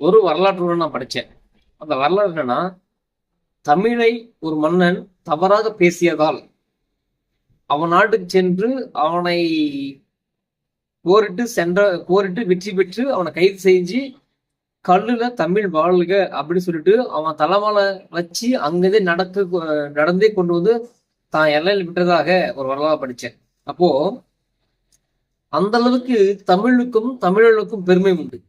ஒரு வரலாற்று நான் படித்தேன். அந்த வரலாறு என்னன்னா, தமிழை ஒரு மன்னன் தவறாக பேசியதால் அவன் நாட்டுக்கு சென்று அவனை போரிட்டு வெற்றி பெற்று அவனை கைது செஞ்சு கல்லுல தமிழ் வாழ்க அப்படின்னு சொல்லிட்டு அவன் தலைமால வச்சு அங்கதே நடந்தே கொண்டு வந்து தான் எல்லையில் விட்டதாக ஒரு வரலாறு படித்தேன். அப்போ அந்த அளவுக்கு தமிழுக்கும் தமிழர்களுக்கும் பெருமை உண்டு.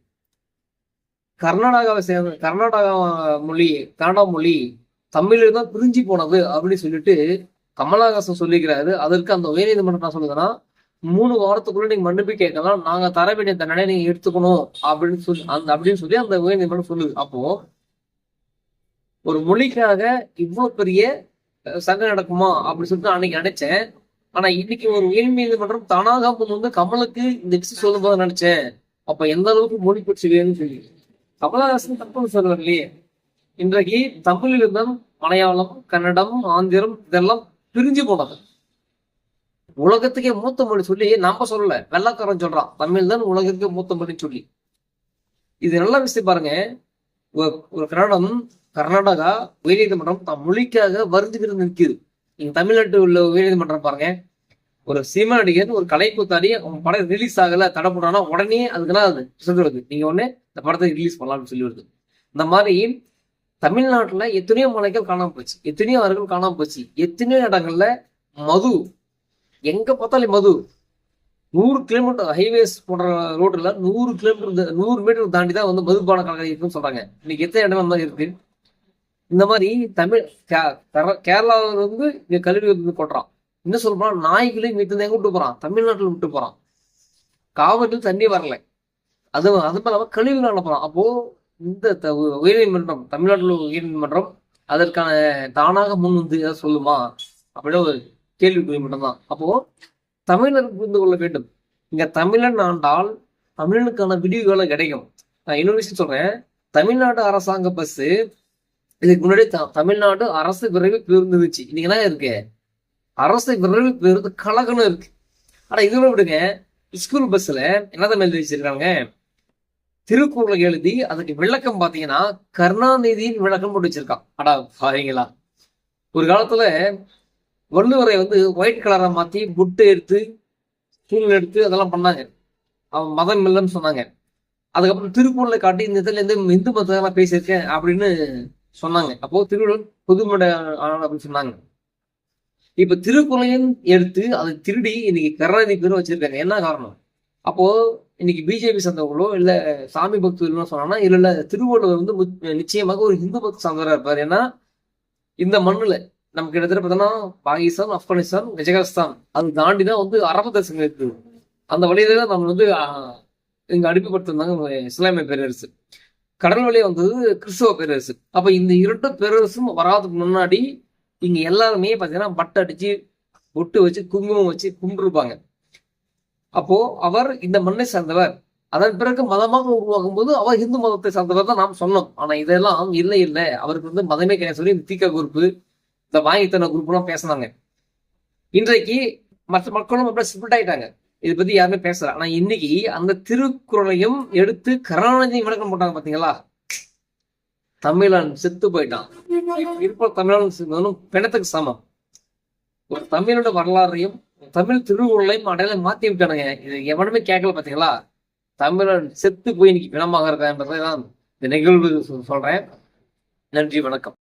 கர்நாடகாவை சேர்ந்த கன்னடா மொழி தமிழில் தான் பிரிஞ்சு போனது அப்படின்னு சொல்லிட்டு கமலஹாசன் சொல்லிக்கிறாரு. அதற்கு அந்த உயர்நீதிமன்றம் என்ன சொல்லுதுன்னா, 3 வாரத்துக்குள்ள நீங்க மன்னிப்பு கேட்கலாம், நாங்க தர வேண்டிய தண்டனை நீங்க எடுத்துக்கணும் அப்படின்னு சொல்லி அந்த உயர்நீதிமன்றம் சொல்லுது. அப்போ ஒரு மொழிக்காக இவ்வளவு பெரிய சண்டை நடக்குமா அப்படின்னு சொல்லிட்டு அன்னைக்கு நினைச்சேன். ஆனா இன்னைக்கு ஒரு உயர்நீதிமன்றம் தானாக வந்து கமலுக்கு இந்த விஷயம் சொல்லும் போது நினைச்சேன், அப்ப எந்த அளவுக்கு மொழி பற்றி வேணும்னு சொல்லி. கமலஹாசன் தப்பு சொல்றாரு இல்லையே. இன்றைக்கு தமிழிலிருந்தும் மலையாளம், கன்னடம், ஆந்திரம் இதெல்லாம் பிரிஞ்சு போனது. உலகத்துக்கே மூத்த மொழி சொல்லி நம்ம சொல்லல, வெள்ளக்காரன் சொல்றான் தமிழ் தான் உலகத்துக்கே மூத்த மொழின்னு சொல்லி. இது நல்ல விஷயம் பாருங்க. ஒரு கர்நாடகா உயர்நீதிமன்றம் தம் மொழிக்காக வருந்துகிறது நிற்குது. நீங்க தமிழ்நாட்டு உள்ள உயர்நீதிமன்றம் பாருங்க. ஒரு சினிமா நடிகர் ஒரு கலைக்கூத்தாடி அவன் படம் ரிலீஸ் ஆகல தடை போட்டானா உடனே அதுக்குன்னா அது சொல்லுவது நீங்க ஒண்ணு இந்த படத்தை ரிலீஸ் பண்ணலாம்னு சொல்லி வருது. இந்த மாதிரி தமிழ்நாட்டுல எத்தனையோ மலைகள் காணாம போச்சு, எத்தனையோ ஆறுகள் காணாம போச்சு, எத்தனையோ இடங்கள்ல மது எங்க பார்த்தாலும் மது. 100 கிலோமீட்டர் ஹைவேஸ் போன்ற ரோட்ல 100 மீட்டர் தாண்டி தான் வந்து மதுபான கடைகள் இருக்குன்னு சொல்றாங்க. இன்னைக்கு எத்தனை இடமே மாதிரி இருக்கு. இந்த மாதிரி தமிழ் கேரளாவில் வந்து இங்க கல்வி வந்து போடுறான். என்ன சொல்றான், நாய்களையும் வீட்டுல எங்க விட்டு போறான், தமிழ்நாட்டுல விட்டு போறான். காவிரியில் தண்ணி வரல, அது இல்லாம கழிவுகள் அனுப்புறான். அப்போ இந்த உயர்நீதிமன்றம், தமிழ்நாட்டில் உயர்நீதிமன்றம் அதற்கான தானாக முன் வந்து ஏதாவது சொல்லுமா அப்படின்னு ஒரு கேள்விக்குறி மட்டும்தான். அப்போ தமிழர் புரிந்து கொள்ள வேண்டும். இங்க தமிழன் ஆண்டால் தமிழனுக்கான விடிவுகளை கிடைக்கும். நான் இன்னொரு விஷயம் சொல்றேன். தமிழ்நாடு அரசாங்க பஸ் இதுக்கு முன்னாடி தமிழ்நாடு அரசு விரைவு பேருந்து இருந்துச்சு. இன்னைக்கு என்ன இருக்கு, அரசு விரைவு பேருந்து கலகணும் இருக்கு. ஆனா இதுல விடுங்க, ஸ்கூல் பஸ்ல என்னதான் எழுதி வச்சிருக்காங்க, திருக்குறளை எழுதி அதுக்கு விளக்கம் பாத்தீங்கன்னா கருணாநிதியின் விளக்கம் போட்டு வச்சிருக்கான். அடா பாருங்களா. ஒரு காலத்துல வள்ளுவரை வந்து ஒயிட் கலரை மாத்தி புட்டு எடுத்து தூள் எடுத்து அதெல்லாம் பண்ணாங்க. அவன் மதம் இல்லைன்னு சொன்னாங்க. அதுக்கப்புறம் திருக்குறளை காட்டி இந்த இதுல இருந்து இந்து மதம் பேசியிருக்கேன் அப்படின்னு சொன்னாங்க. அப்போ திருக்குறள் புதுமட அப்படின்னு சொன்னாங்க. இப்ப திருக்குறளையும் எடுத்து அதை திருடி இன்னைக்கு கருணாநிதி பேரும் வச்சிருக்காங்க. என்ன காரணம்? அப்போ இன்னைக்கு பிஜேபி சார்ந்தவங்களோ இல்ல சாமி பக்தர்களோ சொன்னாங்கன்னா இல்ல திருவள்ளுவர் வந்து நிச்சயமாக ஒரு இந்து பக்த சார்ந்தவராக இருப்பார். ஏன்னா இந்த மண்ணுல நமக்கு கிட்டத்தட்ட பார்த்தோம்னா பாகிஸ்தான், ஆப்கானிஸ்தான், கஜகஸ்தான் அது தாண்டிதான் வந்து அரபு தேசங்கள் இருக்குது. அந்த வழியில தான் நம்ம வந்து இங்க அனுப்பிப்படுத்திருந்தாங்க இஸ்லாமிய பேரரசு. கடல் வழியா வந்தது கிறிஸ்தவ பேரரசு. அப்ப இந்த 2 பேரரசும் வராதுக்கு முன்னாடி இங்க எல்லாருமே பாத்தீங்கன்னா பட்டை அடிச்சு பொட்டு வச்சு குங்குமம் வச்சு கும்பிட்டுருப்பாங்க. அப்போ அவர் இந்த மண்ணை சார்ந்தவர். அதன் பிறகு மதமாக உருவாகும் போது அவர் இந்து மதத்தை சார்ந்தவர் தான் நாம் சொன்னோம். ஆனா இதெல்லாம் இல்லை அவருக்கு வந்து மதமே கிடையாது சொல்லி இந்த தீக்க குரூப், இந்த வாங்கித்தன குரூப் எல்லாம் பேசினாங்க. இன்றைக்கு மற்ற மக்களும் அப்படியே ஸ்பிரிட் ஆயிட்டாங்க. இதை பத்தி யாருமே பேசல. ஆனா இன்னைக்கு அந்த திருக்குறளையும் எடுத்து கருணாநிதி விளக்கம் போட்டாங்க. பாத்தீங்களா, தமிழன் செத்து போயிட்டான். இப்ப தமிழன் பிணத்துக்கு சமம். ஒரு தமிழோட வரலாறையும் தமிழ் திருக்குறளையும் அடையாளம் மாத்தி விட்டானுங்க. இது எவனுமே கேட்கல. பாத்தீங்களா, தமிழன் செத்து போய் இன்னைக்கு பிணமாக இருக்கான்றதான் இந்த நிகழ்வு சொல்றேன். நன்றி, வணக்கம்.